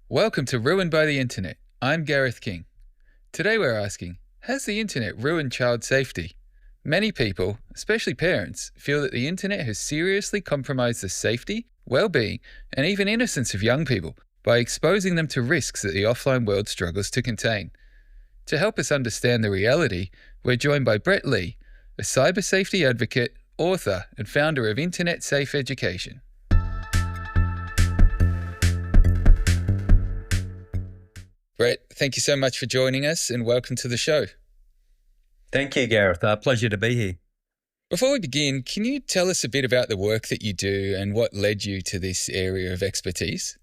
Welcome to Ruined by the Internet. I'm Gareth King. Today we're asking, has the internet ruined child safety? Many people, especially parents, feel that the internet has seriously compromised the safety, well-being, and even innocence of young people by exposing them to risks that the offline world struggles to contain. To help us understand the reality, we're joined by Brett Lee, a cyber safety advocate, author, and founder of Internet Safe Education. Brett, thank you so much for joining us and welcome to the show. Thank you, Gareth. Pleasure to be here. Before we begin, can you tell us a bit about the work that you do and what led you to this area of expertise?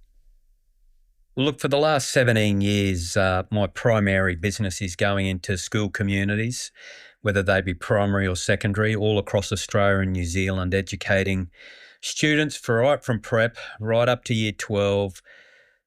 Look, for the last 17 years, my primary business is going into school communities, whether they be primary or secondary, all across Australia and New Zealand, educating students right from prep right up to year 12,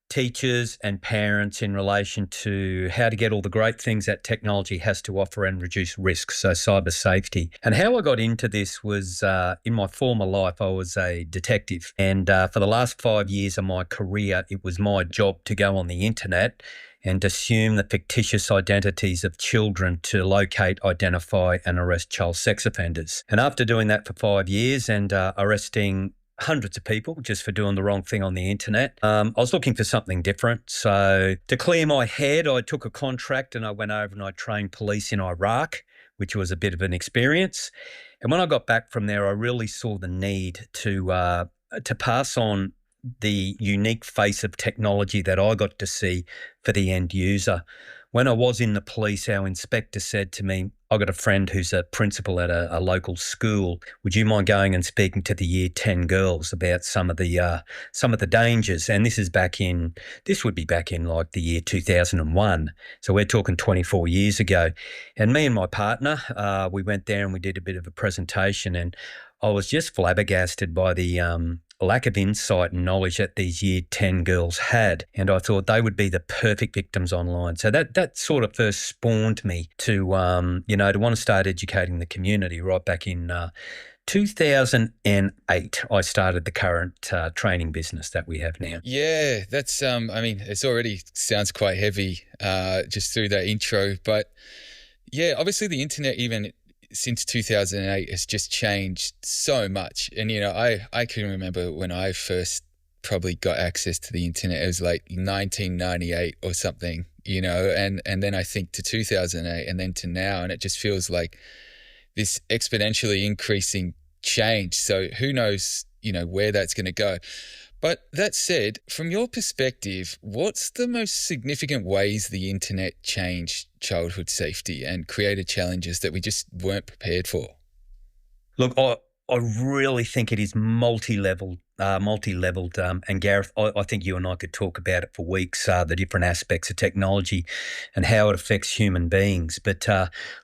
teachers and parents in relation to how to get all the great things that technology has to offer and reduce risks, so cyber safety. And how I got into this was in my former life, I was a detective. And for the last 5 years of my career, it was my job to go on the internet and assume the fictitious identities of children to locate, identify and arrest child sex offenders. And after doing that for 5 years and arresting hundreds of people just for doing the wrong thing on the internet, I was looking for something different. So to clear my head, I took a contract and I went over and I trained police in Iraq, which was a bit of an experience. And when I got back from there, I really saw the need to pass on the unique face of technology that I got to see for the end user. When I was in the police, our inspector said to me, "I've got a friend who's a principal at a local school. Would you mind going and speaking to the year 10 girls about some of the dangers?" And this would be back in like the year 2001. So we're talking 24 years ago. And me and my partner, we went there and we did a bit of a presentation, and I was just flabbergasted by the lack of insight and knowledge that these year 10 girls had. And I thought they would be the perfect victims online. So that sort of first spawned me to want to start educating the community right back in 2008. I started the current training business that we have now. Yeah, that's, it's already sounds quite heavy just through that intro. But yeah, obviously the internet even since 2008 has just changed so much. And, I can remember when I first probably got access to the internet, it was like 1998 or something, and then I think to 2008 and then to now, and it just feels like this exponentially increasing change. So who knows, where that's going to go. But that said, from your perspective, what's the most significant ways the internet changed childhood safety and created challenges that we just weren't prepared for? Look, I really think it is multi-leveled, and Gareth, I think you and I could talk about it for weeks, the different aspects of technology and how it affects human beings. But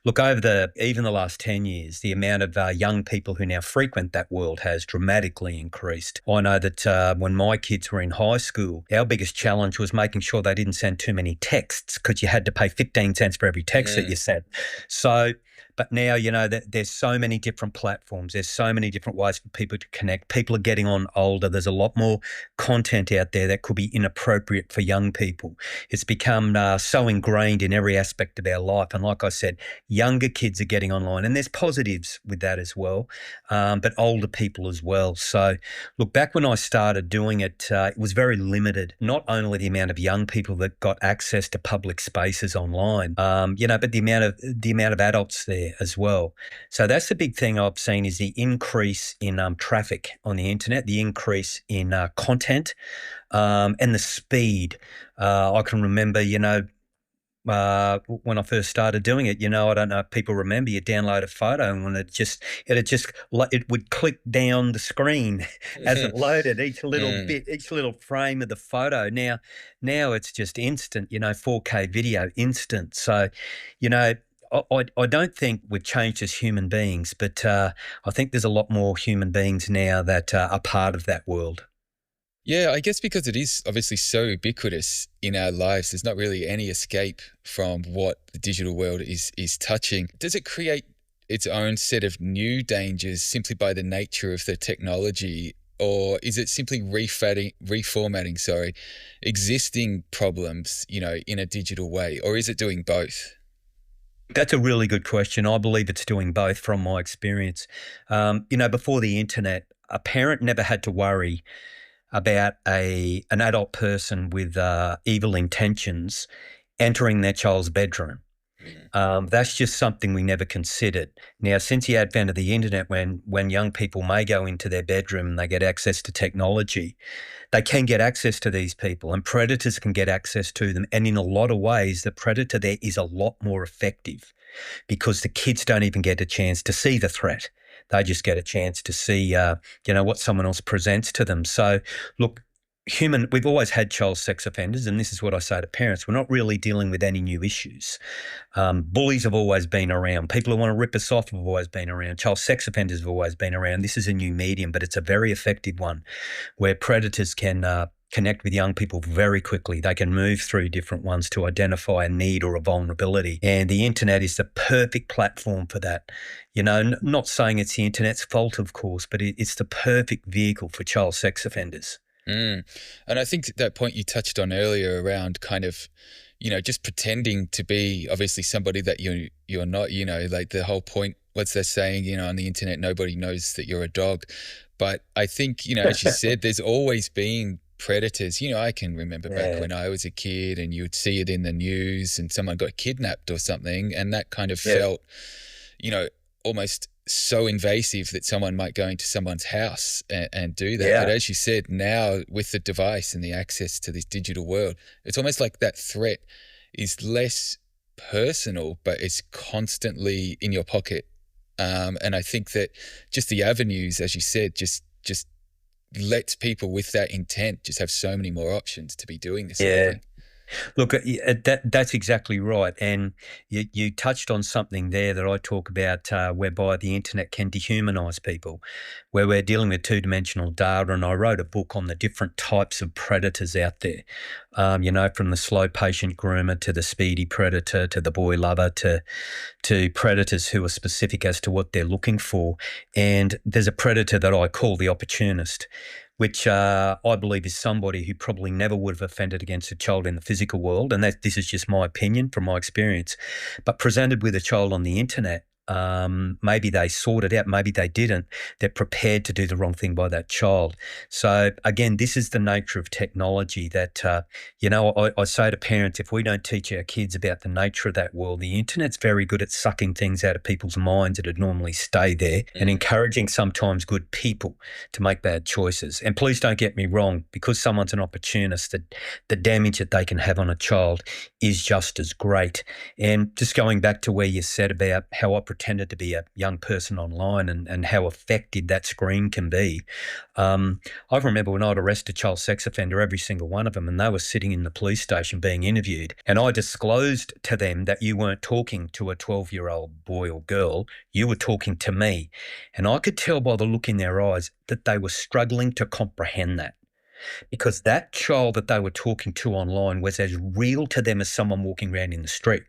look, over even the last 10 years, the amount of young people who now frequent that world has dramatically increased. I know that when my kids were in high school, our biggest challenge was making sure they didn't send too many texts because you had to pay 15 cents for every text that you sent. So, but now, there's so many different platforms. There's so many different ways for people to connect. People are getting on older. There's a lot more content out there that could be inappropriate for young people. It's become so ingrained in every aspect of our life. And like I said, younger kids are getting online, and there's positives with that as well, but older people as well. So look, back when I started doing it, it was very limited, not only the amount of young people that got access to public spaces online, but the amount of adults there as well. So that's the big thing I've seen is the increase in traffic on the internet, the increase in content, and the speed. I can remember, when I first started doing it, I don't know if people remember, you download a photo and it would click down the screen as it loaded each little bit, each little frame of the photo. Now it's just instant, 4K video, instant. So, I don't think we've changed as human beings, but I think there's a lot more human beings now that are part of that world. Yeah, I guess because it is obviously so ubiquitous in our lives, there's not really any escape from what the digital world is touching. Does it create its own set of new dangers simply by the nature of the technology? or is it simply reformatting, sorry, existing problems, in a digital way, or is it doing both? That's a really good question. I believe it's doing both from my experience. Before the internet, a parent never had to worry about an adult person with evil intentions entering their child's bedroom. Mm. That's just something we never considered. Now, since the advent of the internet, when young people may go into their bedroom and they get access to technology, they can get access to these people, and predators can get access to them. And in a lot of ways, the predator there is a lot more effective because the kids don't even get a chance to see the threat. They just get a chance to see, what someone else presents to them. So, look, we've always had child sex offenders, and this is what I say to parents. We're not really dealing with any new issues. Bullies have always been around. People who want to rip us off have always been around. Child sex offenders have always been around. This is a new medium, but it's a very effective one where predators can connect with young people very quickly. They can move through different ones to identify a need or a vulnerability. And the internet is the perfect platform for that. Not saying it's the internet's fault, of course, but it's the perfect vehicle for child sex offenders. Mm. And I think that point you touched on earlier around kind of, just pretending to be obviously somebody that you're not, like the whole point, what's that saying, on the internet, nobody knows that you're a dog. But I think, as you said, there's always been predators. I can remember back Yeah. when I was a kid and you would see it in the news and someone got kidnapped or something. And that kind of Yeah. felt, almost so invasive that someone might go into someone's house and do that. But Yeah. as you said, now with the device and the access to this digital world, it's almost like that threat is less personal, but it's constantly in your pocket. And I think that just the avenues, as you said, just lets people with that intent just have so many more options to be doing this sort of Yeah. thing. Look, that's exactly right. And you touched on something there that I talk about, whereby the internet can dehumanize people, where we're dealing with two-dimensional data. And I wrote a book on the different types of predators out there, from the slow patient groomer to the speedy predator to the boy lover to predators who are specific as to what they're looking for. And there's a predator that I call the opportunist, which I believe is somebody who probably never would have offended against a child in the physical world. And this is just my opinion from my experience. But presented with a child on the internet, maybe they sorted out, maybe they didn't. They're prepared to do the wrong thing by that child. So again, this is the nature of technology that, I say to parents, if we don't teach our kids about the nature of that world, the internet's very good at sucking things out of people's minds that would normally stay there and encouraging sometimes good people to make bad choices. And please don't get me wrong, because someone's an opportunist, the damage that they can have on a child is just as great. And just going back to where you said about how I pretended to be a young person online and how effective that screen can be. I remember when I'd arrest a child sex offender, every single one of them, and they were sitting in the police station being interviewed. And I disclosed to them that you weren't talking to a 12-year-old boy or girl, you were talking to me. And I could tell by the look in their eyes that they were struggling to comprehend that. Because that child that they were talking to online was as real to them as someone walking around in the street.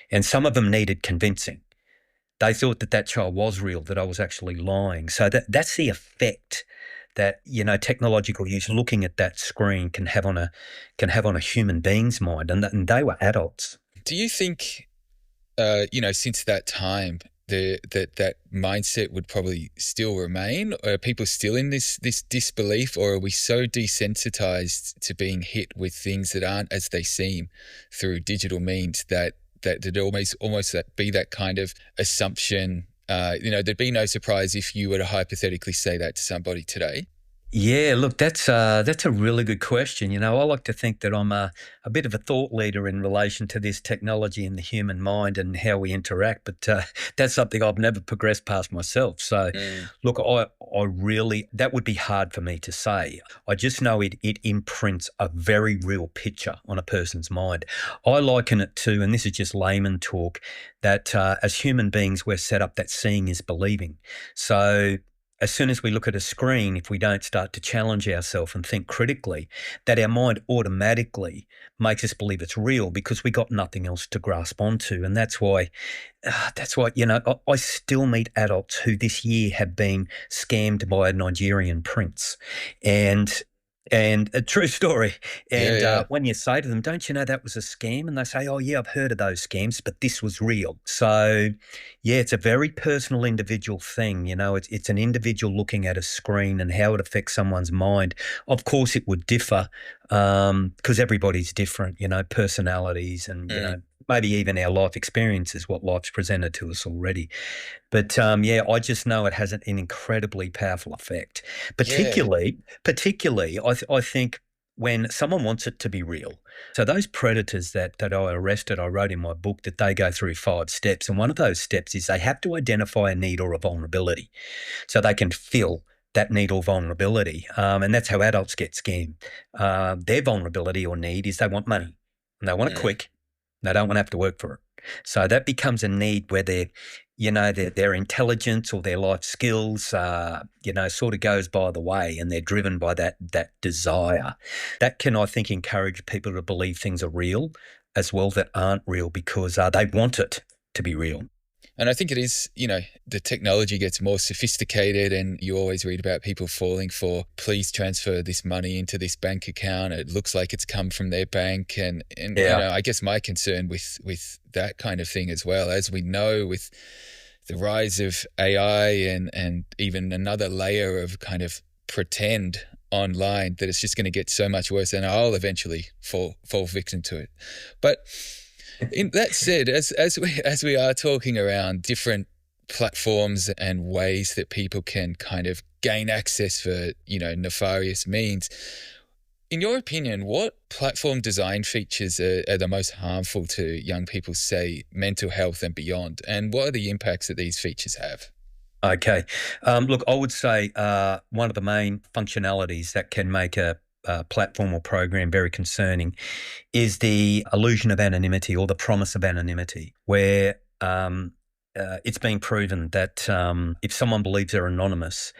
And some of them needed convincing. They thought that child was real, that I was actually lying. So that's the effect that, technological use, looking at that screen can have on a human being's mind. And they were adults. Do you think, since that time, that mindset would probably still remain? Are people still in this disbelief, or are we so desensitized to being hit with things that aren't as they seem through digital means that there'd almost be that kind of assumption? There'd be no surprise if you were to hypothetically say that to somebody today. Yeah, look, that's a really good question. I like to think that I'm a bit of a thought leader in relation to this technology and the human mind and how we interact, but that's something I've never progressed past myself. So, look, I really, that would be hard for me to say. I just know it imprints a very real picture on a person's mind. I liken it to, and this is just layman talk, that as human beings, we're set up that seeing is believing. So, as soon as we look at a screen, if we don't start to challenge ourselves and think critically, that our mind automatically makes us believe it's real because we got nothing else to grasp onto. And that's why, I still meet adults who this year have been scammed by a Nigerian prince. And a true story. Yeah, And yeah. when you say to them, don't you know that was a scam? And they say, oh, yeah, I've heard of those scams, but this was real. So, yeah, it's a very personal individual thing. It's an individual looking at a screen and how it affects someone's mind. Of course, it would differ because everybody's different, personalities and, Mm. maybe even our life experiences, what life's presented to us already. But I just know it has an incredibly powerful effect. Yeah. Particularly, I think when someone wants it to be real. So those predators that I arrested, I wrote in my book that they go through 5 steps, and one of those steps is they have to identify a need or a vulnerability, so they can fill that need or vulnerability, and that's how adults get scammed. Their vulnerability or need is they want money, and they want it Mm. quick. They don't want to have to work for it. So that becomes a need where their intelligence or their life skills, sort of goes by the way, and they're driven by that desire. That can, I think, encourage people to believe things are real as well that aren't real because they want it to be real. And I think it is, the technology gets more sophisticated, and you always read about people falling for, please transfer this money into this bank account. It looks like it's come from their bank. And Yeah. I guess my concern with that kind of thing as well, as we know, with the rise of AI and even another layer of kind of pretend online, that it's just going to get so much worse, and I'll eventually fall victim to it. But in that said, as we are talking around different platforms and ways that people can kind of gain access for, nefarious means, in your opinion, what platform design features are the most harmful to young people's, say, mental health and beyond? And what are the impacts that these features have? Okay. Look, I would say one of the main functionalities that can make a platform or program very concerning is the illusion of anonymity or the promise of anonymity, where it's been proven that if someone believes they're anonymous,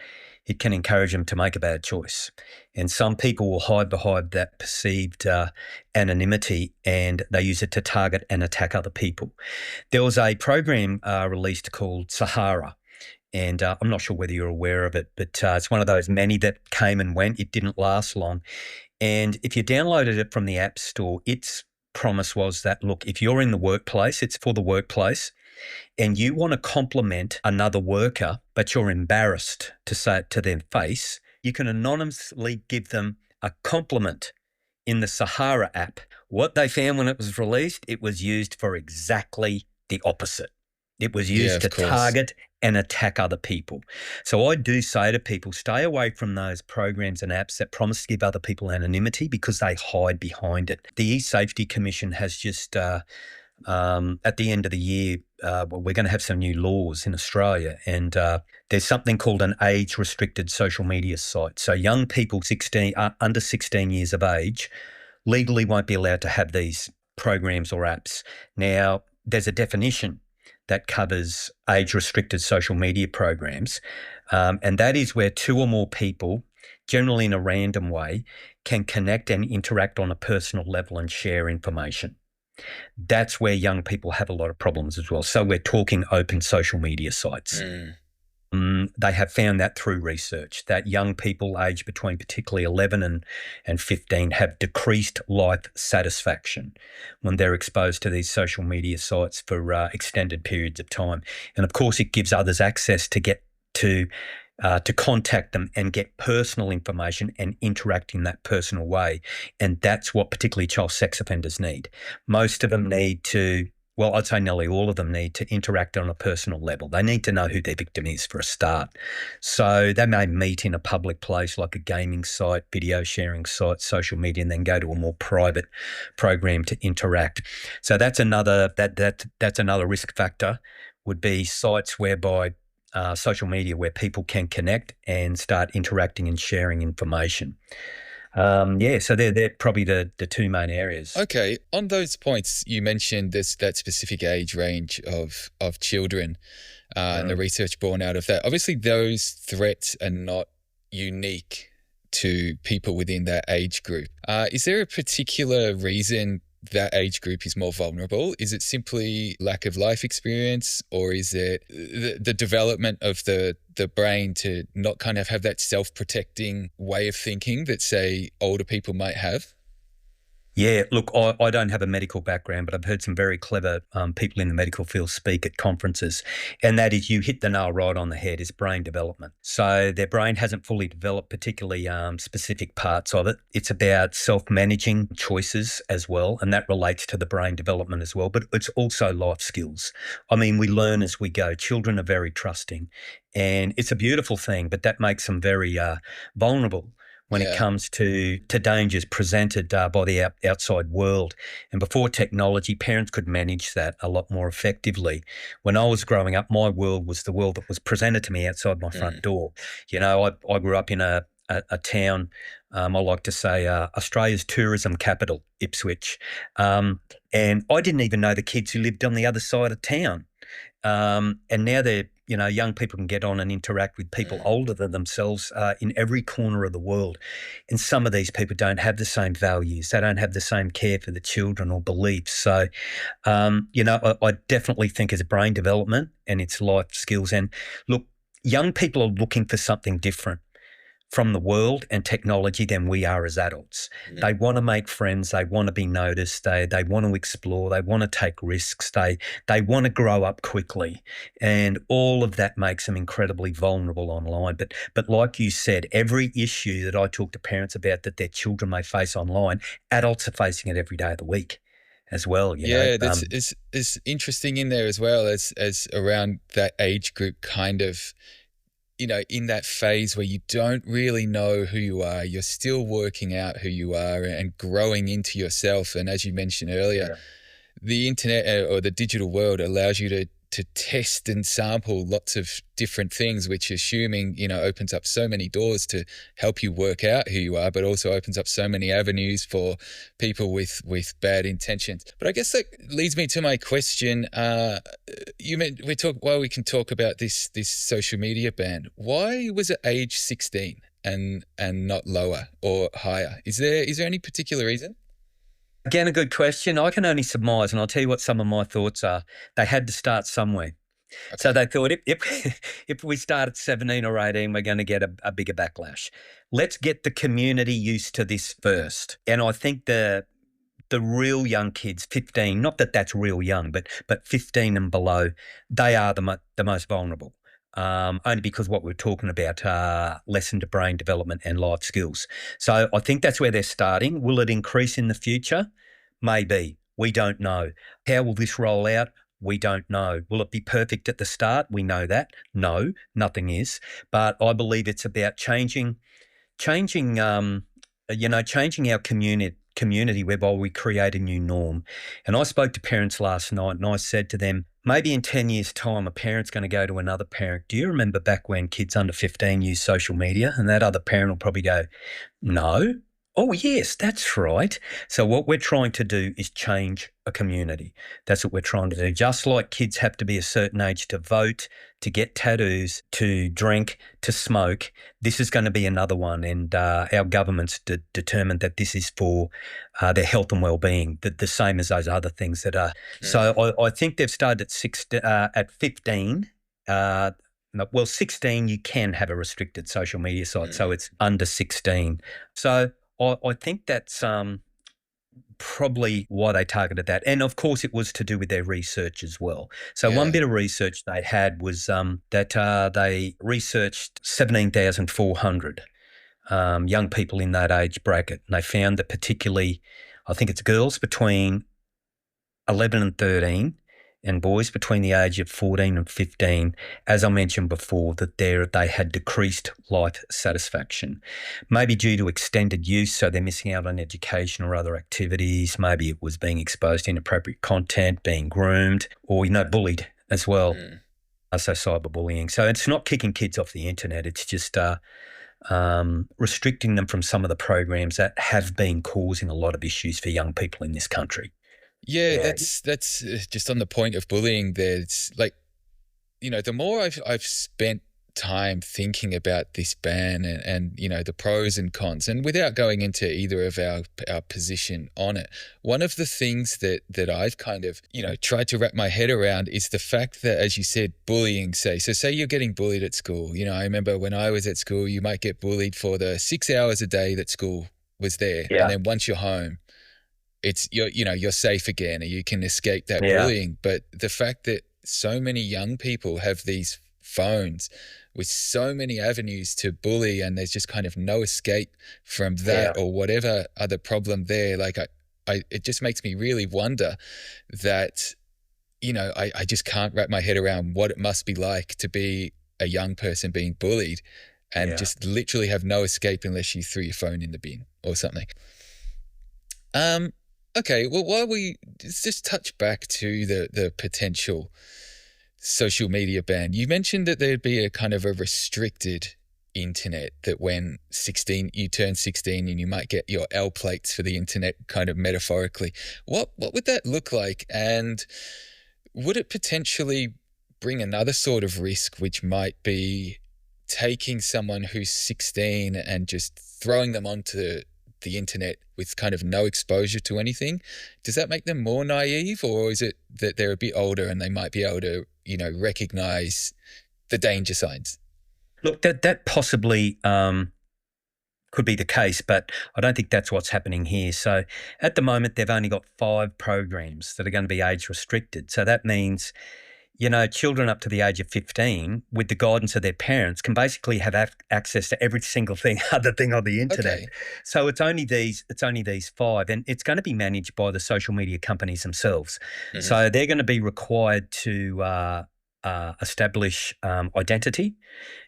it can encourage them to make a bad choice. And some people will hide behind that perceived anonymity, and they use it to target and attack other people. There was a program released called Sahara. And I'm not sure whether you're aware of it, but it's one of those many that came and went. It didn't last long. And if you downloaded it from the App Store, its promise was that, look, if you're in the workplace, it's for the workplace, and you want to compliment another worker, but you're embarrassed to say it to their face, you can anonymously give them a compliment in the Sahara app. What they found when it was released, it was used for exactly the opposite. It was Yeah, used of to course. target and attack other people. So I do say to people, stay away from those programs and apps that promise to give other people anonymity because they hide behind it. The E-Safety Commission has just, at the end of the year, we're going to have some new laws in Australia, and there's something called an age-restricted social media site. So young people under 16 years of age legally won't be allowed to have these programs or apps. Now, there's a definition that covers age-restricted social media programs, and that is where 2 or more people, generally in a random way, can connect and interact on a personal level and share information. That's where young people have a lot of problems as well. So we're talking open social media sites. Mm. They have found that through research that young people aged between particularly 11 and 15 have decreased life satisfaction when they're exposed to these social media sites for extended periods of time. And of course, it gives others access to get to contact them and get personal information and interact in that personal way. And that's what particularly child sex offenders need. Most of them need to, well, I'd say nearly all of them need to interact on a personal level. They need to know who their victim is for a start. So they may meet in a public place like a gaming site, video sharing site, social media, and then go to a more private program to interact. So that's another that's another risk factor, would be sites whereby social media where people can connect and start interacting and sharing information. So they're probably the 2 main areas. Okay, on those points, you mentioned that specific age range of children. and the Right. research born out of that. Obviously, those threats are not unique to people within that age group. Is there a particular reason that age group is more vulnerable? Is it simply lack of life experience, or is it the development of the brain to not kind of have that self-protecting way of thinking that, say, older people might have? Yeah, look, I don't have a medical background, but I've heard some very clever people in the medical field speak at conferences, and that is you hit the nail right on the head is brain development. So their brain hasn't fully developed, particularly specific parts of it. It's about self-managing choices as well, and that relates to the brain development as well, but it's also life skills. I mean, we learn as we go. Children are very trusting, and it's a beautiful thing, but that makes them very vulnerable when it Yeah. comes to dangers presented by the outside world. And before technology, parents could manage that a lot more effectively. When I was growing up, my world was the world that was presented to me outside my front Mm. door. You know, I grew up in a town, I like to say Australia's tourism capital, Ipswich. And I didn't even know the kids who lived on the other side of town. And now they're, you know, young people can get on and interact with people Mm. older than themselves in every corner of the world. And some of these people don't have the same values. They don't have the same care for the children or beliefs. So, you know, I definitely think it's brain development and it's life skills. And look, young people are looking for something different from the world and technology than we are as adults. Mm. They want to make friends. They want to be noticed. They want to explore. They want to take risks. They want to grow up quickly, and all of that makes them incredibly vulnerable online. But like you said, every issue that I talk to parents about that their children may face online, adults are facing it every day of the week as well. You know, Yeah, that's is interesting in there as well as around that age group, kind of, in that phase where you don't really know who you are. You're still working out who you are and growing into yourself. And as you mentioned earlier, yeah. the internet or the digital world allows you to test and sample lots of different things, which, assuming, opens up so many doors to help you work out who you are, but also opens up so many avenues for people with bad intentions. But I guess that leads me to my question. You meant we can talk about this social media ban. Why was it age 16 and not lower or higher? Is there any particular reason? Again, a good question. I can only surmise, and I'll tell you what some of my thoughts are. They had to start somewhere. So Okay. they thought if if we start at 17 or 18, we're going to get a bigger backlash. Let's get the community used to this first. And I think the real young kids, 15, not that that's real young, but 15 and below, they are the most vulnerable. Only because what we're talking about lesson to brain development and life skills. So I think that's where they're starting. Will it increase in the future? Maybe. We don't know. How will this roll out? We don't know. Will it be perfect at the start? We know that. No, nothing is. But I believe it's about changing, changing our community whereby we create a new norm. And I spoke to parents last night and I said to them, maybe in 10 years' time, a parent's going to go to another parent. Do you remember back when kids under 15 used social media? And that other parent will probably go, no. Oh, yes, that's right. So what we're trying to do is change a community. That's what we're trying to do. Just like kids have to be a certain age to vote, to get tattoos, to drink, to smoke, this is going to be another one. And our government's determined that this is for their health and well-being, the same as those other things that are. Mm. So I think they've started at 15. No, well, 16, you can have a restricted social media site, so Mm. it's under 16. So I think that's probably why they targeted that. And of course, it was to do with their research as well. So one Yeah. bit of research they had was that they researched 17,400 young people in that age bracket. And they found that particularly, I think it's girls between 11 and 13 and boys between the age of 14 and 15, as I mentioned before, that they had decreased life satisfaction, maybe due to extended use, so they're missing out on education or other activities. Maybe it was being exposed to inappropriate content, being groomed, or, bullied as well. Mm. So cyberbullying. So it's not kicking kids off the internet. It's just restricting them from some of the programs that have been causing a lot of issues for young people in this country. Yeah, Yeah. that's just on the point of bullying there. It's like, the more I've spent time thinking about this ban and the pros and cons, and without going into either of our position on it, one of the things that I've kind of tried to wrap my head around is the fact that, as you said, bullying, say you're getting bullied at school. I remember when I was at school, you might get bullied for the 6 hours a day that school was there, and Yeah. then once you're home, you're safe again, and you can escape that Yeah. bullying. But the fact that so many young people have these phones with so many avenues to bully, and there's just kind of no escape from Yeah. that or whatever other problem there. Like it just makes me really wonder that, I just can't wrap my head around what it must be like to be a young person being bullied and Yeah. just literally have no escape unless you threw your phone in the bin or something. Okay, well, while we just touch back to the potential social media ban, you mentioned that there'd be a kind of a restricted internet, that when you turn 16 and you might get your L plates for the internet, kind of metaphorically. What would that look like? And would it potentially bring another sort of risk, which might be taking someone who's 16 and just throwing them onto the internet with kind of no exposure to anything? Does that make them more naive, or is it that they're a bit older and they might be able to, recognize the danger signs? Look, that possibly could be the case, but I don't think that's what's happening here. So at the moment, they've only got 5 programs that are going to be age restricted. So that means, children up to the age of 15, with the guidance of their parents, can basically have access to every single other thing on the internet. Okay. So it's only these 5, and it's going to be managed by the social media companies themselves. Mm-hmm. So they're going to be required to establish identity.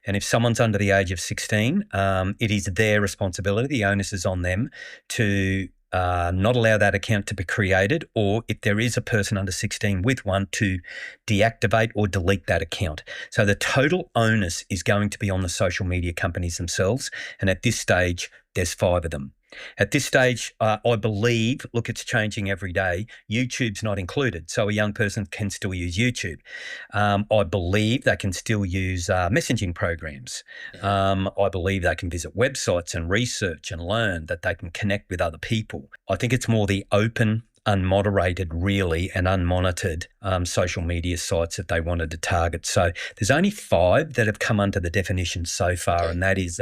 And if someone's under the age of 16, it is their responsibility. The onus is on them to not allow that account to be created, or if there is a person under 16 with one, to deactivate or delete that account. So the total onus is going to be on the social media companies themselves. And at this stage, there's 5 of them. At this stage, I believe, look, it's changing every day, YouTube's not included. So a young person can still use YouTube. I believe they can still use messaging programs. I believe they can visit websites and research and learn, that they can connect with other people. I think it's more the open, unmoderated, really, and unmonitored social media sites that they wanted to target. So there's only 5 that have come under the definition so far, Okay. and that is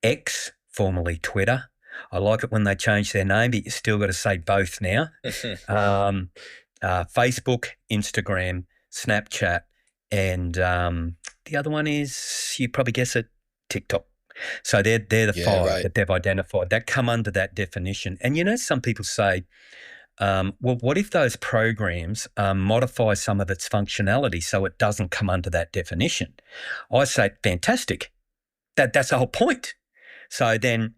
X, formerly Twitter. I like it when they change their name, but you still got to say both now. Facebook, Instagram, Snapchat, and the other one is, you probably guess it, TikTok. So they're the Yeah, 5 right. that they've identified that come under that definition. And some people say, well, what if those programs modify some of its functionality so it doesn't come under that definition? I say, fantastic. That's the whole point. So then,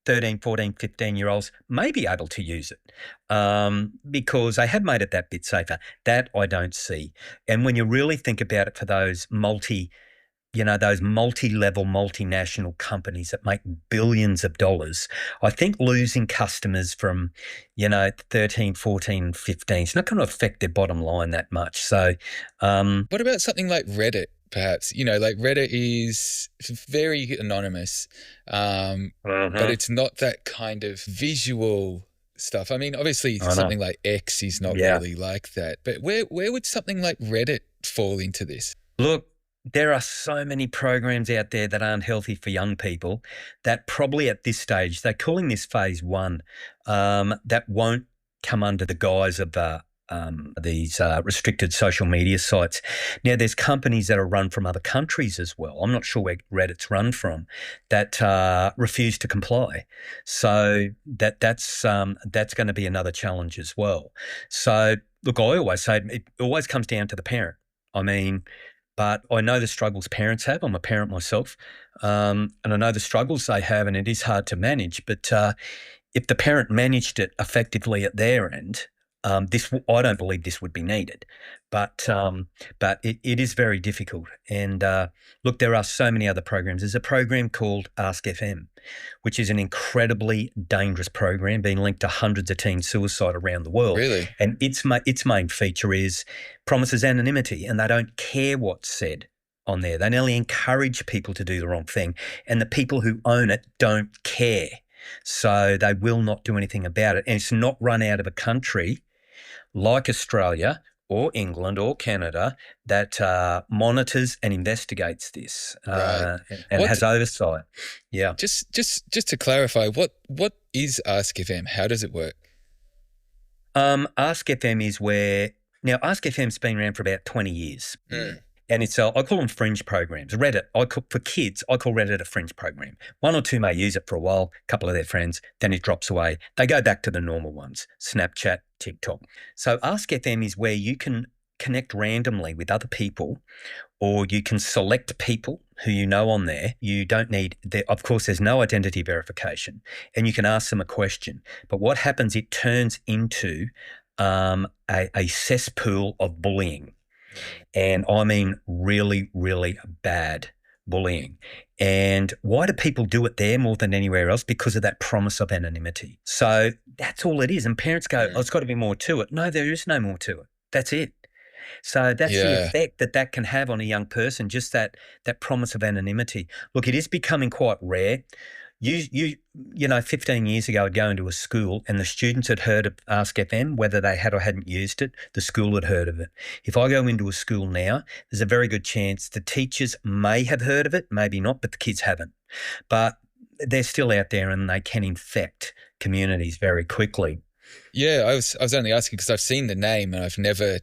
13, 14, 15-year-olds may be able to use it because they have made it that bit safer. That I don't see. And when you really think about it, for those those multi-level, multinational companies that make billions of dollars, I think losing customers from, 13, 14, 15 is not going to affect their bottom line that much. So What about something like Reddit, perhaps? Like Reddit is very anonymous, but it's not that kind of visual stuff. I mean, obviously I know. something like X is not Yeah. really like that, but where would something like Reddit fall into this? Look, there are so many programs out there that aren't healthy for young people that probably at this stage, they're calling this phase 1, that won't come under the guise of these restricted social media sites. Now, there's companies that are run from other countries as well. I'm not sure where Reddit's run from, that refuse to comply. So that's going to be another challenge as well. So look, I always say it always comes down to the parent. I mean, but I know the struggles parents have. I'm a parent myself, and I know the struggles they have, and it is hard to manage. But if the parent managed it effectively at their end, I don't believe this would be needed. But it is very difficult. And look, there are so many other programs. There's a program called Ask FM. which is an incredibly dangerous program being linked to hundreds of teen suicide around the world. Really? And its main feature is promises anonymity, and they don't care what's said on there. They nearly encourage people to do the wrong thing, and the people who own it don't care. So they will not do anything about it. And it's not run out of a country like Australia or England or Canada that monitors and investigates this Right. and What has oversight. Yeah. just to clarify, what is Ask FM? How does it work? Ask FM is where now Ask FM's been around for about 20 years. Mm. And it's I call them fringe programs. Reddit, for kids, I call Reddit a fringe program. One or two may use it for a while, a couple of their friends, then it drops away. They go back to the normal ones, Snapchat, TikTok. So Ask FM is where you can connect randomly with other people, or you can select people who you know on there. You don't need, of course, there's no identity verification, and you can ask them a question. But what happens, it turns into a cesspool of bullying. And I mean really, really bad bullying. And why do people do it there more than anywhere else? Because of that promise of anonymity. So that's all it is. And parents go, oh, it's got to be more to it. No, there is no more to it. That's it. So that's the effect that can have on a young person, just that promise of anonymity. Look, it is becoming quite rare. You know, 15 years ago, I'd go into a school and the students had heard of Ask FM, whether they had or hadn't used it, the school had heard of it. If I go into a school now, there's a very good chance the teachers may have heard of it, maybe not, but the kids haven't. But they're still out there and they can infect communities very quickly. Yeah, I was only asking because I've seen the name and I've never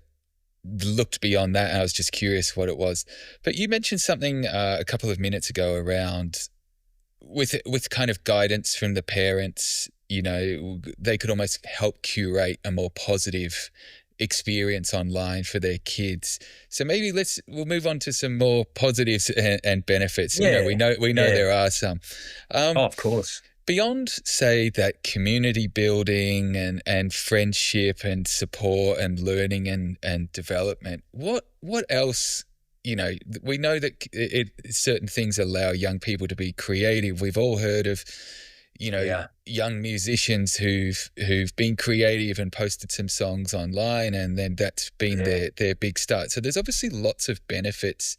looked beyond that, and I was just curious what it was. But you mentioned something a couple of minutes ago around with kind of guidance from the parents. You know, they could almost help curate a more positive experience online for their kids. So maybe we'll move on to some more positives and benefits. Yeah. You know, we know there are some. Of course. Beyond, say, that community building and friendship and support and learning and development, what else? You know, we know that certain things allow young people to be creative. We've all heard of, you know, young musicians who've been creative and posted some songs online, and then that's been their big start. So there's obviously lots of benefits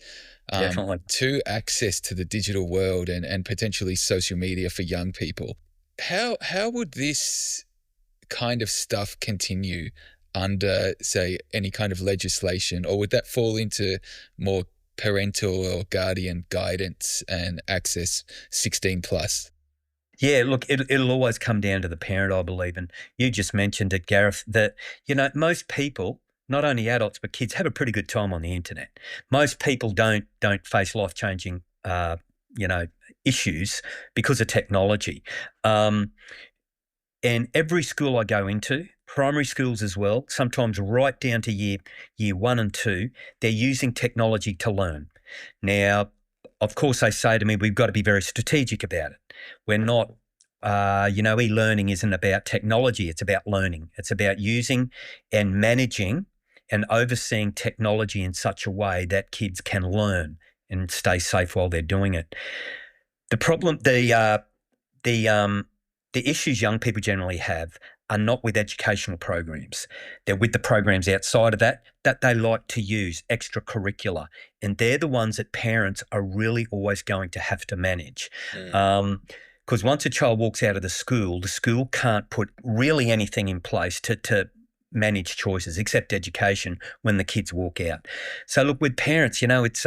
to access to the digital world and potentially social media for young people. How would this kind of stuff continue under, say, any kind of legislation, or would that fall into more parental or guardian guidance and access 16 plus? Yeah, look, it'll always come down to the parent, I believe. And you just mentioned it, Gareth, that, you know, most people, not only adults but kids, have a pretty good time on the internet. Most people don't face life-changing, issues because of technology. And every school I go into, primary schools as well, sometimes right down to year 1 and 2, they're using technology to learn. Now, of course, they say to me, we've got to be very strategic about it. We're not, e-learning isn't about technology. It's about learning. It's about using and managing and overseeing technology in such a way that kids can learn and stay safe while they're doing it. The problem, the issues young people generally have are not with educational programs. They're with the programs outside of that they like to use, extracurricular. And they're the ones that parents are really always going to have to manage. Because once a child walks out of the school can't put really anything in place to manage choices except education when the kids walk out. So look, with parents, it's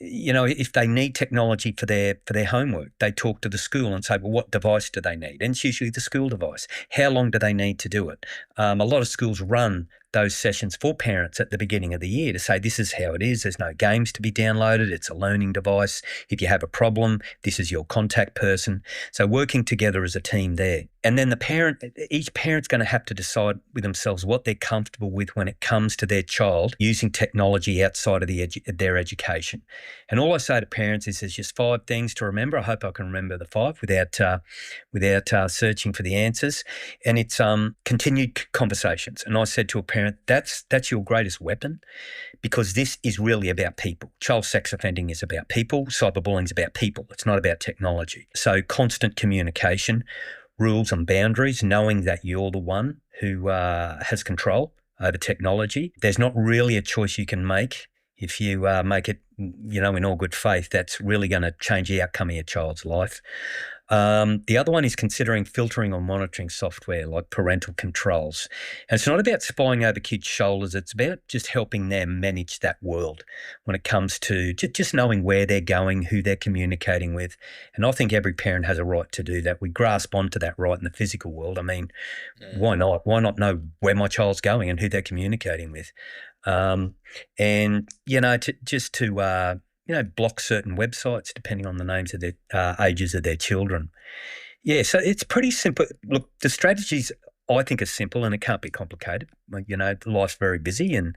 if they need technology for their homework, they talk to the school and say, well, what device do they need? And it's usually the school device. How long do they need to do it? A lot of schools run those sessions for parents at the beginning of the year to say, this is how it is. There's no games to be downloaded. It's a learning device. If you have a problem, this is your contact person. So working together as a team there. And then each parent's going to have to decide with themselves what they're comfortable with when it comes to their child using technology outside of their education. And all I say to parents is there's just 5 things to remember. I hope I can remember the 5 without searching for the answers. And it's continued conversations. And I said to a parent parent, that's your greatest weapon, because this is really about people. Child sex offending is about people. Cyberbullying is about people. It's not about technology. So constant communication, rules and boundaries, knowing that you're the one who has control over technology. There's not really a choice you can make. If you make it, in all good faith, that's really going to change the outcome of your child's life. The other one is considering filtering or monitoring software like parental controls. And it's not about spying over kids' shoulders. It's about just helping them manage that world when it comes to just knowing where they're going, who they're communicating with. And I think every parent has a right to do that. We grasp onto that right in the physical world. I mean, why not? Why not know where my child's going and who they're communicating with? Block certain websites depending on the names of their ages of their children. Yeah, so it's pretty simple. Look, the strategies I think are simple and it can't be complicated. Life's very busy and,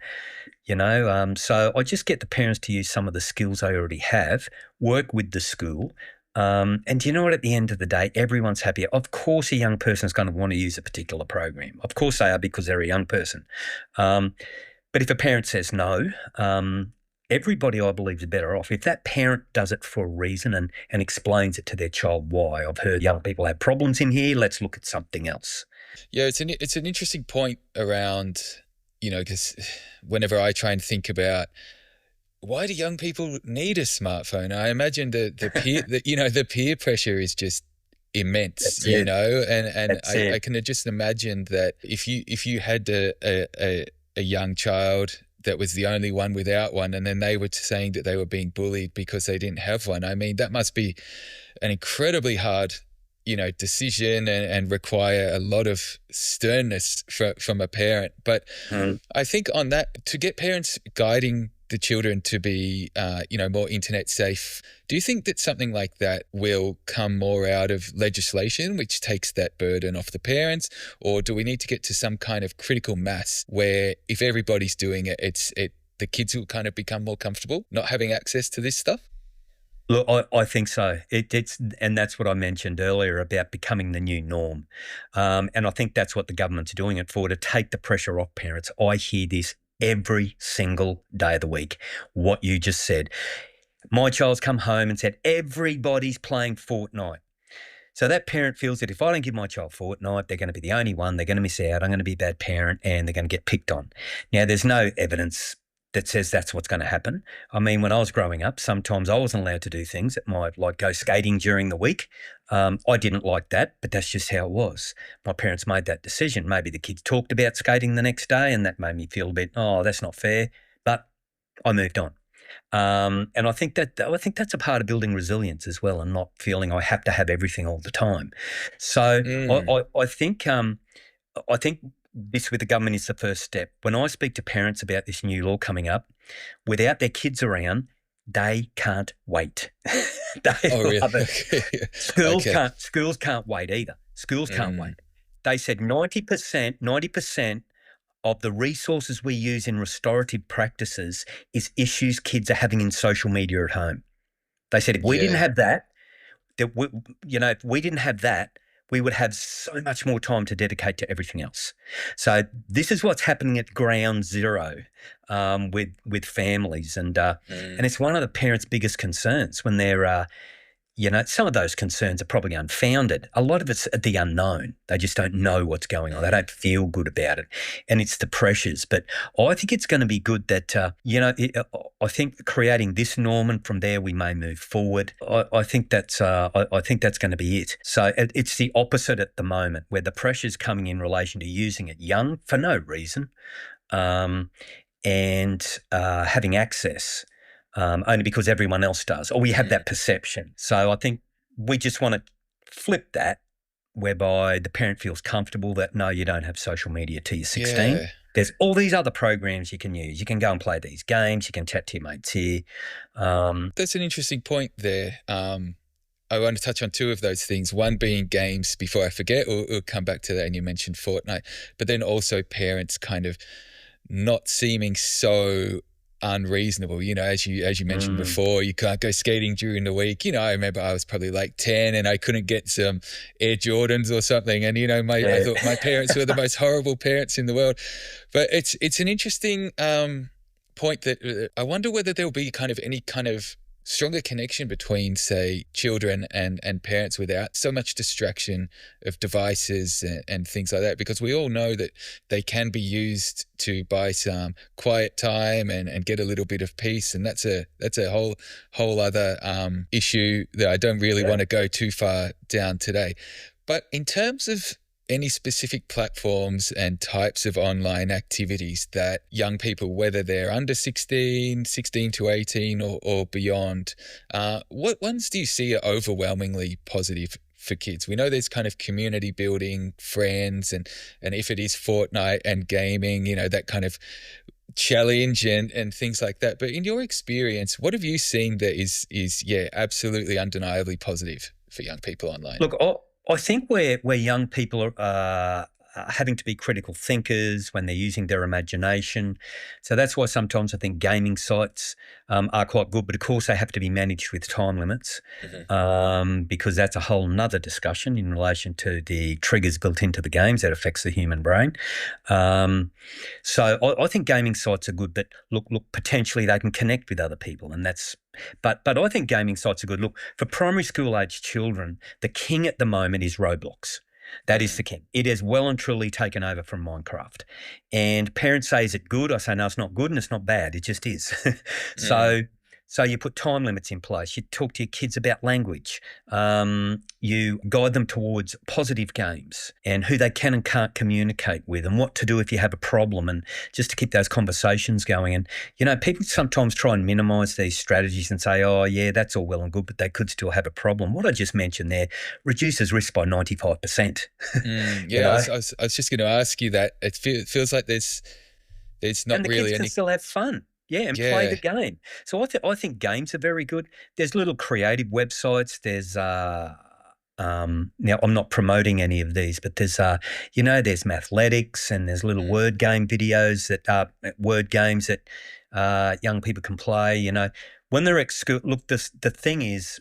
so I just get the parents to use some of the skills they already have, work with the school. And you know what, at the end of the day, everyone's happier. Of course, a young person is going to want to use a particular program. Of course they are, because they're a young person. But if a parent says no, everybody, I believe, is better off. If that parent does it for a reason and explains it to their child why. I've heard young people have problems in here, let's look at something else. Yeah, it's an interesting point around, because whenever I try and think about why do young people need a smartphone, I imagine the peer pressure is just immense, and I can just imagine that if you had a young child that was the only one without one, and then they were saying that they were being bullied because they didn't have one. I mean, that must be an incredibly hard, decision and require a lot of sternness from a parent. But I think on that, to get parents guiding the children to be, more internet safe, do you think that something like that will come more out of legislation, which takes that burden off the parents? Or do we need to get to some kind of critical mass where if everybody's doing it, the kids will kind of become more comfortable not having access to this stuff? Look, I think so. And that's what I mentioned earlier about becoming the new norm. And I think that's what the government's doing it for, to take the pressure off parents. I hear this every single day of the week, what you just said. My child's come home and said, everybody's playing Fortnite. So that parent feels that if I don't give my child Fortnite, they're going to be the only one, they're going to miss out, I'm going to be a bad parent, and they're going to get picked on. Now, there's no evidence that says that's what's going to happen. I mean, when I was growing up, sometimes I wasn't allowed to do things that might, like go skating during the week. I didn't like that, but that's just how it was. My parents made that decision. Maybe the kids talked about skating the next day and that made me feel a bit, that's not fair, but I moved on. And I think that's a part of building resilience as well, and not feeling I have to have everything all the time. So I think this with the government is the first step. When I speak to parents about this new law coming up, without their kids around, they can't wait. They love it. Schools can't wait either. Schools can't wait. They said 90% of the resources we use in restorative practices is issues kids are having in social media at home. They said if we didn't have that, if we didn't have that, we would have so much more time to dedicate to everything else. So this is what's happening at ground zero with families, and it's one of the parents' biggest concerns when they're. Some of those concerns are probably unfounded. A lot of it's the unknown. They just don't know what's going on. They don't feel good about it. And it's the pressures. But I think it's going to be good that, I think creating this norm, and from there we may move forward. I think that's going to be it. So it's the opposite at the moment, where the pressure's coming in relation to using it young for no reason, and having access. Only because everyone else does, or we have that perception. So I think we just want to flip that, whereby the parent feels comfortable that, no, you don't have social media till you're 16. Yeah. There's all these other programs you can use. You can go and play these games. You can chat to your mates here. That's an interesting point there. I want to touch on two of those things, one being games, before I forget, or come back to that, and you mentioned Fortnite, but then also parents kind of not seeming so unreasonable. As you mentioned Mm, before, you can't go skating during the week. I remember I was probably like 10 and I couldn't get some Air Jordans or something. And I yeah. thought my parents were the most horrible parents in the world. But it's an interesting point that I wonder whether there'll be kind of any kind of stronger connection between, say, children and parents without so much distraction of devices and things like that, because we all know that they can be used to buy some quiet time and get a little bit of peace, and that's a whole other issue that I don't really Yeah. want to go too far down today. But in terms of any specific platforms and types of online activities that young people, whether they're under 16 to 18 or beyond, what ones do you see are overwhelmingly positive for kids? We know there's kind of community building, friends, and if it is Fortnite and gaming, that kind of challenge and things like that. But in your experience, what have you seen that is absolutely undeniably positive for young people online? Look, I think where young people are having to be critical thinkers when they're using their imagination. So that's why sometimes I think gaming sites are quite good, but of course they have to be managed with time limits, Mhm. because that's a whole nother discussion in relation to the triggers built into the games that affects the human brain. So I think gaming sites are good, but look, potentially they can connect with other people, and that's. But I think gaming sites are good. Look, for primary school age children, the king at the moment is Roblox. That is the king. It has well and truly taken over from Minecraft. And parents say, is it good? I say, no, it's not good and it's not bad. It just is. Mm. So you put time limits in place. You talk to your kids about language. You guide them towards positive games and who they can and can't communicate with, and what to do if you have a problem, and just to keep those conversations going. And, people sometimes try and minimise these strategies and say, oh, yeah, that's all well and good, but they could still have a problem. What I just mentioned there reduces risk by 95%. you Yeah, know, I was just going to ask you that. It feels like there's not and the kids really can any. still have fun. Yeah, and play Yeah. the game. So I think games are very good. There's little creative websites. There's now I'm not promoting any of these, but there's there's Mathletics, and there's little Mm. word game videos word games that young people can play. When they're at school. Look, the thing is,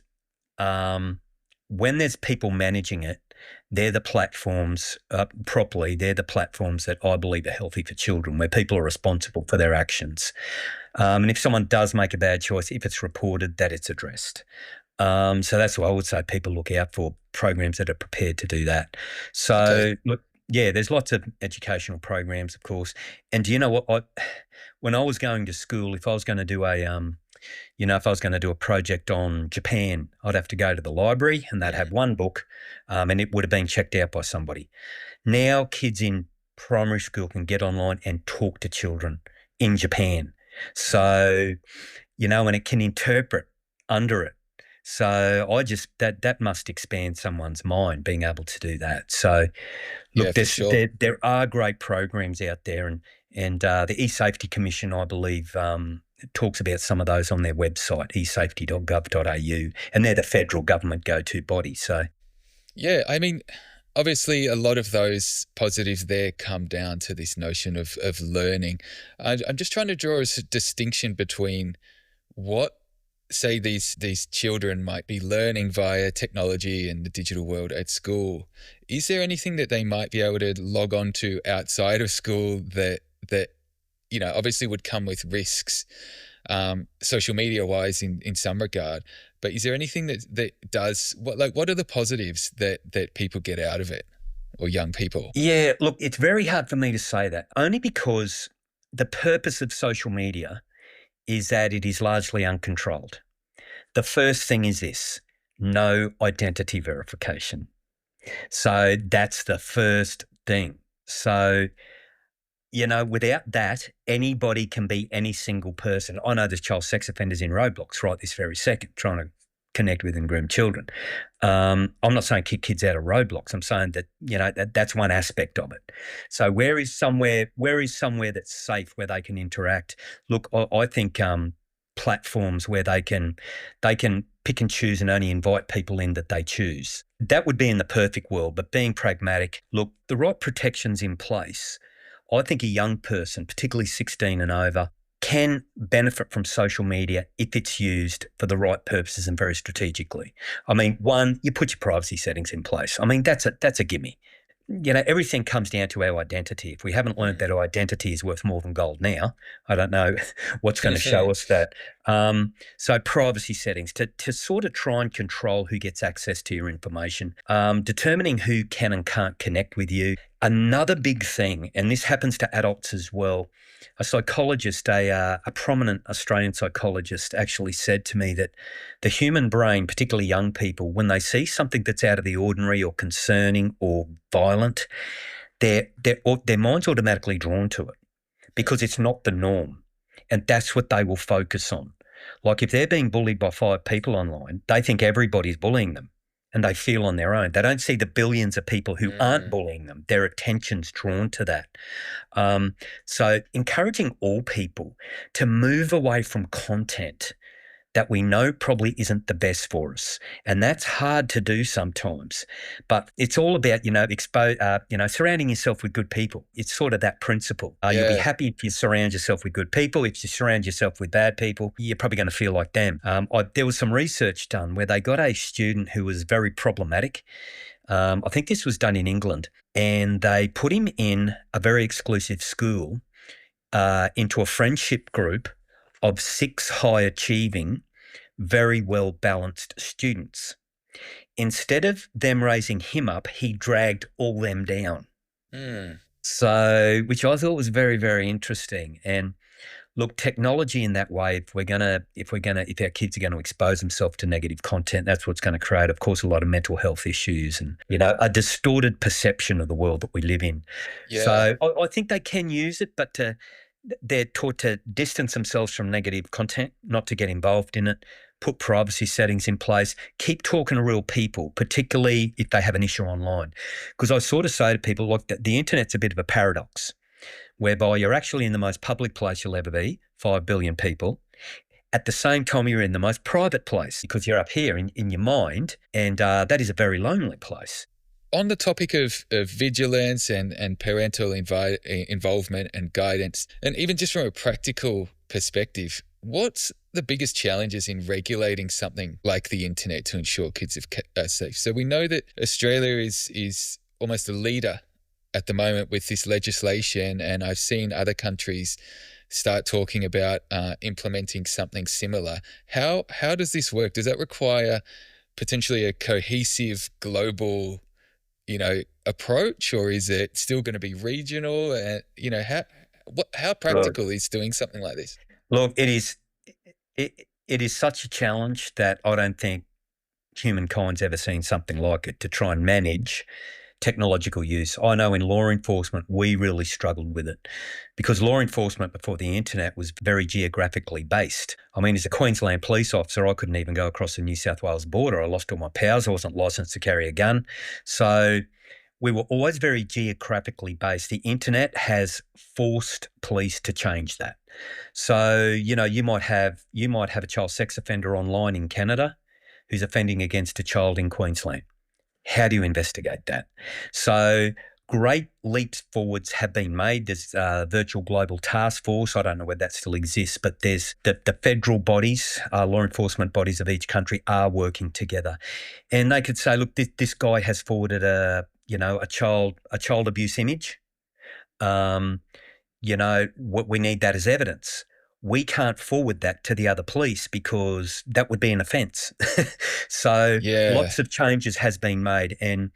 when there's people managing it, they're the platforms properly. They're the platforms that I believe are healthy for children, where people are responsible for their actions. And if someone does make a bad choice, if it's reported, that it's addressed. So that's why I would say people look out for programs that are prepared to do that. Okay. So look, yeah, there's lots of educational programs, of course. And do you know what? When I was going to school, if I was going to do if I was going to do a project on Japan, I'd have to go to the library and they'd have one book, and it would have been checked out by somebody. Now kids in primary school can get online and talk to children in Japan. So, and it can interpret under it. So that must expand someone's mind, being able to do that. So Yeah, look, for sure. there are great programs out there, and the eSafety Commission, I believe, talks about some of those on their website, esafety.gov.au, and they're the federal government go-to body. So Yeah, I mean, obviously, a lot of those positives there come down to this notion of learning. I'm just trying to draw a distinction between what, say, these children might be learning via technology and the digital world at school. Is there anything that they might be able to log on to outside of school that obviously would come with risks, social media wise in some regard? But is there anything that does what are the positives that people get out of it, or young people? yeah, look, it's very hard for me to say that, only because the purpose of social media is that it is largely uncontrolled. The first thing is this: no identity verification. So that's the first thing. So, without that, anybody can be any single person. I know there's child sex offenders in Roblox right this very second trying to connect with and groom children. I'm not saying kick kids out of Roblox. I'm saying that, that's one aspect of it. So where is somewhere that's safe where they can interact? Look, I think platforms where they can pick and choose and only invite people in that they choose. That would be in the perfect world, but being pragmatic, look, the right protections in place, I think a young person, particularly 16 and over, can benefit from social media if it's used for the right purposes and very strategically. I mean, one, you put your privacy settings in place. I mean, that's a gimme. Everything comes down to our identity. If we haven't learned that our identity is worth more than gold now, I don't know what's going to show us that. So privacy settings to sort of try and control who gets access to your information, determining who can and can't connect with you. Another big thing, and this happens to adults as well, a psychologist, a prominent Australian psychologist actually said to me that the human brain, particularly young people, when they see something that's out of the ordinary or concerning or violent, their mind's automatically drawn to it because it's not the norm. And that's what they will focus on. Like if they're being bullied by 5 people online, they think everybody's bullying them and they feel on their own. They don't see the billions of people who aren't bullying them. Their attention's drawn to that. So encouraging all people to move away from content that we know probably isn't the best for us. And that's hard to do sometimes. But it's all about, surrounding yourself with good people. It's sort of that principle. You'll be happy if you surround yourself with good people. If you surround yourself with bad people, you're probably going to feel like them. There was some research done where they got a student who was very problematic. I think this was done in England. And they put him in a very exclusive school into a friendship group of 6 high-achieving, very well-balanced students. Instead of them raising him up, he dragged all them down. So, which I thought was very, very interesting. And look, technology in that way, if our kids are going to expose themselves to negative content, that's what's going to create, of course, a lot of mental health issues and, a distorted perception of the world that we live in. Yeah. So I think they can use it, but they're taught to distance themselves from negative content, not to get involved in it, put privacy settings in place, keep talking to real people, particularly if they have an issue online. Because I sort of say to people, look, the internet's a bit of a paradox, whereby you're actually in the most public place you'll ever be, 5 billion people. At the same time, you're in the most private place because you're up here in your mind, and that is a very lonely place. On the topic of vigilance and parental involvement and guidance, and even just from a practical perspective, what's the biggest challenges in regulating something like the internet to ensure kids are safe? So we know that Australia is almost a leader at the moment with this legislation, and I've seen other countries start talking about implementing something similar. How does this work? Does that require potentially a cohesive global approach, or is it still going to be regional? How practical is doing something like this? Look, it is such a challenge that I don't think humankind's ever seen something like it to try and manage technological use. I know in law enforcement, we really struggled with it because law enforcement before the internet was very geographically based. I mean, as a Queensland police officer, I couldn't even go across the New South Wales border. I lost all my powers. I wasn't licensed to carry a gun. So we were always very geographically based. The internet has forced police to change that. So, you might have a child sex offender online in Canada who's offending against a child in Queensland. How do you investigate that? So great leaps forwards have been made. There's a virtual global task force. I don't know whether that still exists, but there's the federal bodies, law enforcement bodies of each country are working together. And they could say, look, this guy has forwarded a child abuse image. What we need that as evidence. We can't forward that to the other police because that would be an offence. So lots of changes has been made, and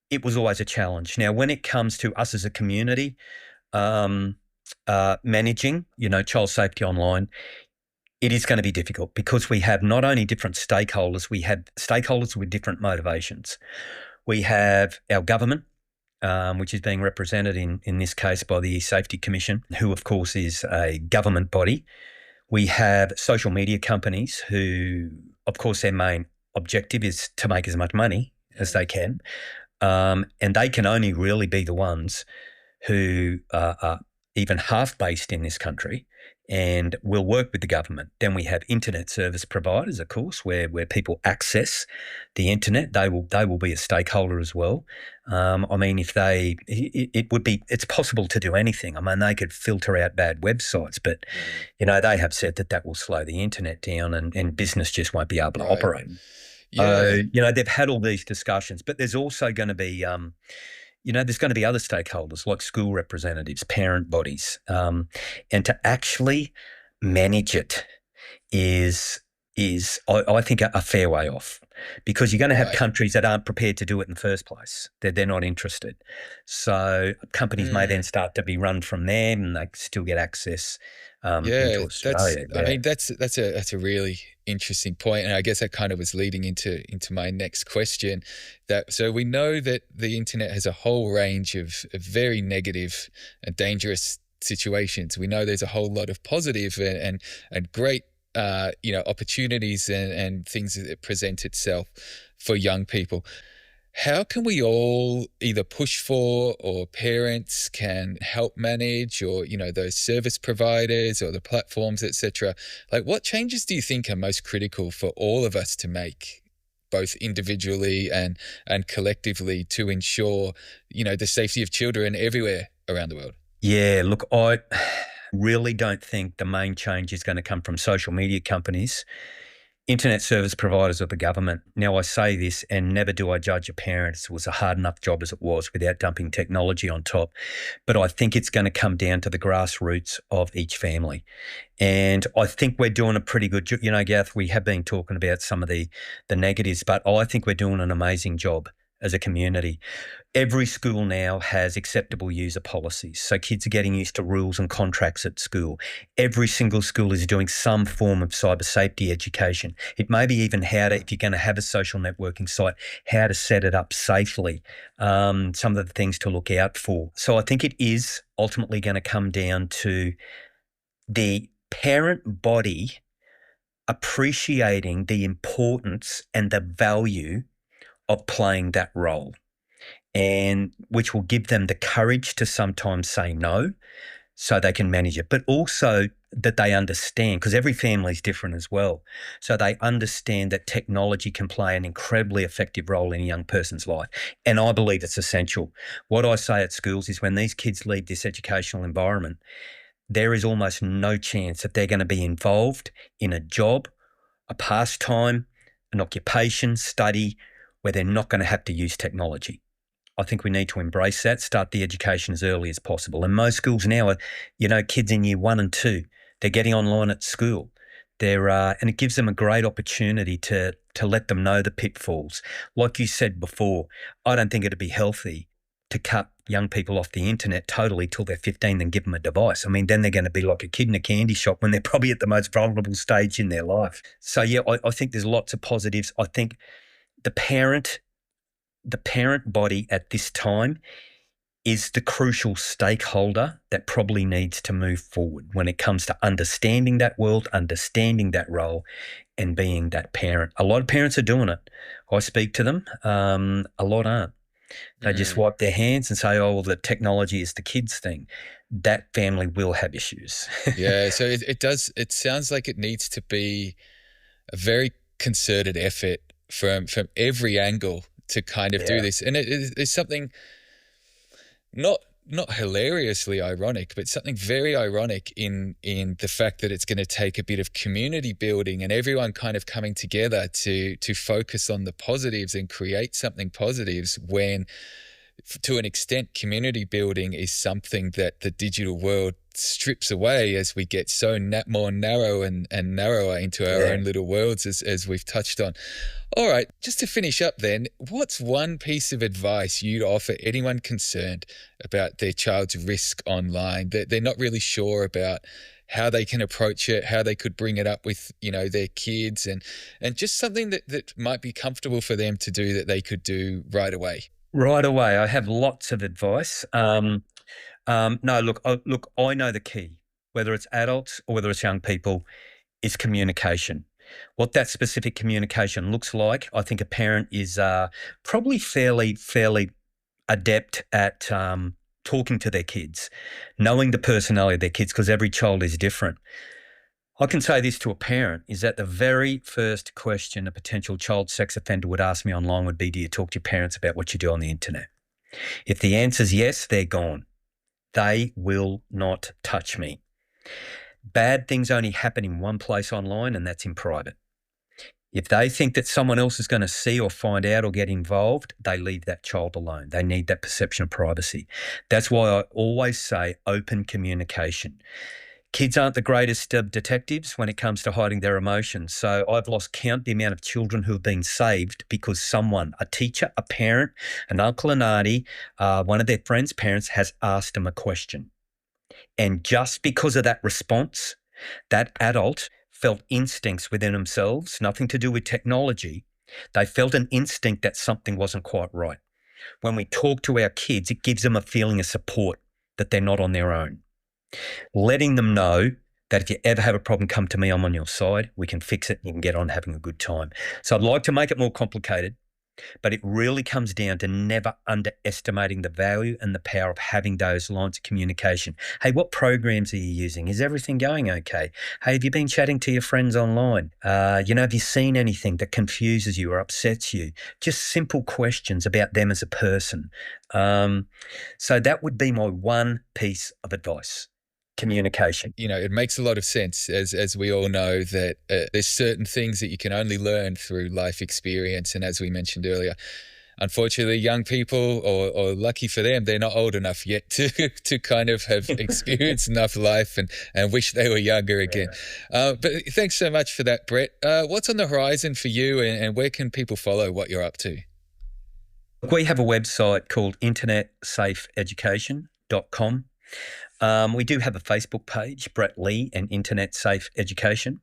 it was always a challenge. Now, when it comes to us as a community managing, child safety online, it is going to be difficult because we have not only different stakeholders, we have stakeholders with different motivations. We have our government, which is being represented in this case by the Safety Commission, who of course is a government body. We have social media companies who, of course, their main objective is to make as much money as they can. And they can only really be the ones who even half-based in this country, and we'll work with the government. Then we have internet service providers, of course, where people access the internet. They will be a stakeholder as well. I mean, if they, it would be, it's possible to do anything. I mean, they could filter out bad websites, but they have said that will slow the internet down, and business just won't be able to Right. operate. Yeah. They've had all these discussions, but there's also going to be there's going to be other stakeholders like school representatives, parent bodies, and to actually manage it is I think a fair way off, because you're going to have Right. countries that aren't prepared to do it in the first place. They're not interested. So companies may then start to be run from them, and they still get access into Yeah, Australia. I Yeah. mean that's a really interesting point, and I guess that kind of was leading into my next question. That so we know that the internet has a whole range of very negative and dangerous situations. We know there's a whole lot of positive and great opportunities and things that it presents itself for young people. How can we all either push for, or parents can help manage, or those service providers or the platforms, etc.? Like, what changes do you think are most critical for all of us to make, both individually and collectively, to ensure the safety of children everywhere around the world? Yeah, look, I really don't think the main change is going to come from social media companies, internet service providers, or the government. Now, I say this, and never do I judge a parent. It was a hard enough job as it was without dumping technology on top. But I think it's going to come down to the grassroots of each family. And I think we're doing a pretty good job. Gath, we have been talking about some of the negatives, but I think we're doing an amazing job as a community. Every school now has acceptable user policies. So kids are getting used to rules and contracts at school. Every single school is doing some form of cyber safety education. It may be even how to, if you're going to have a social networking site, how to set it up safely, some of the things to look out for. So I think it is ultimately going to come down to the parent body appreciating the importance and the value of playing that role, and which will give them the courage to sometimes say no so they can manage it, but also that they understand, because every family is different as well. So they understand that technology can play an incredibly effective role in a young person's life. And I believe it's essential. What I say at schools is when these kids leave this educational environment, there is almost no chance that they're going to be involved in a job, a pastime, an occupation, study, where they're not going to have to use technology. I think we need to embrace that, start the education as early as possible. And most schools now are, kids in year 1 and 2, they're getting online at school. And it gives them a great opportunity to let them know the pitfalls. Like you said before, I don't think it'd be healthy to cut young people off the internet totally till they're 15, then give them a device. I mean, then they're going to be like a kid in a candy shop when they're probably at the most vulnerable stage in their life. So yeah, I think there's lots of positives. I think the parent body at this time is the crucial stakeholder that probably needs to move forward when it comes to understanding that world, understanding that role, and being that parent. A lot of parents are doing it. I speak to them. A lot aren't. They just wipe their hands and say, oh, well, the technology is the kids' thing. That family will have issues. Yeah, so it sounds like it needs to be a very concerted effort from every angle to kind of do this. And it's something not hilariously ironic, but something very ironic in the fact that it's going to take a bit of community building and everyone kind of coming together to focus on the positives and create something positives, when to an extent community building is something that the digital world strips away as we get so more narrow and narrower into our own little worlds, as we've touched on. All right, just to finish up then, what's one piece of advice you'd offer anyone concerned about their child's risk online, that they're not really sure about how they can approach it, how they could bring it up with, their kids, and just something that might be comfortable for them to do that they could do right away? Right away, I have lots of advice. No, look, I know the key, whether it's adults or whether it's young people, is communication. What that specific communication looks like, I think a parent is probably fairly adept at talking to their kids, knowing the personality of their kids, because every child is different. I can say this to a parent, is that the very first question a potential child sex offender would ask me online would be, do you talk to your parents about what you do on the internet? If the answer is yes, they're gone. They will not touch me. Bad things only happen in one place online, and that's in private. If they think that someone else is going to see or find out or get involved, they leave that child alone. They need that perception of privacy. That's why I always say open communication. Kids aren't the greatest detectives when it comes to hiding their emotions. So I've lost count the amount of children who have been saved because someone, a teacher, a parent, an uncle, an auntie, one of their friends' parents has asked them a question. And just because of that response, that adult felt instincts within themselves, nothing to do with technology. They felt an instinct that something wasn't quite right. When we talk to our kids, it gives them a feeling of support, that they're not on their own. Letting them know that if you ever have a problem, come to me, I'm on your side. We can fix it and you can get on having a good time. So I'd like to make it more complicated, but it really comes down to never underestimating the value and the power of having those lines of communication. Hey, what programs are you using? Is everything going okay? Hey, have you been chatting to your friends online? Have you seen anything that confuses you or upsets you? Just simple questions about them as a person. So that would be my one piece of advice. Communication. It makes a lot of sense, as we all know, that there's certain things that you can only learn through life experience. And as we mentioned earlier, unfortunately, young people, or lucky for them, they're not old enough yet to kind of have experienced enough life and wish they were younger again. But thanks so much for that, Brett. What's on the horizon for you, and where can people follow what you're up to? We have a website called internetsafeeducation.com. We do have a Facebook page, Brett Lee and Internet Safe Education.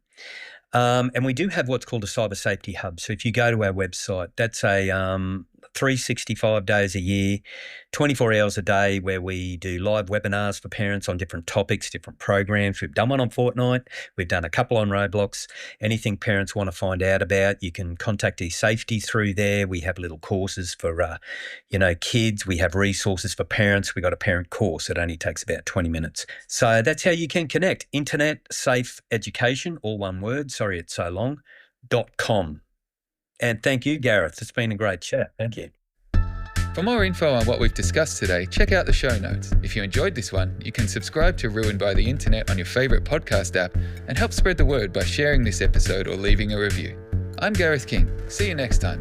And we do have what's called a cyber safety hub. So if you go to our website, that's a 365 days a year, 24 hours a day, where we do live webinars for parents on different topics, different programs. We've done one on Fortnite. We've done a couple on Roblox. Anything parents want to find out about, you can contact eSafety through there. We have little courses for, kids. We have resources for parents. We got a parent course. It only takes about 20 minutes. So that's how you can connect. Internet Safe Education, all one word. Sorry, it's so long, .com. And thank you, Gareth. It's been a great chat. Thank you. For more info on what we've discussed today, check out the show notes. If you enjoyed this one, you can subscribe to Ruined by the Internet on your favourite podcast app and help spread the word by sharing this episode or leaving a review. I'm Gareth King. See you next time.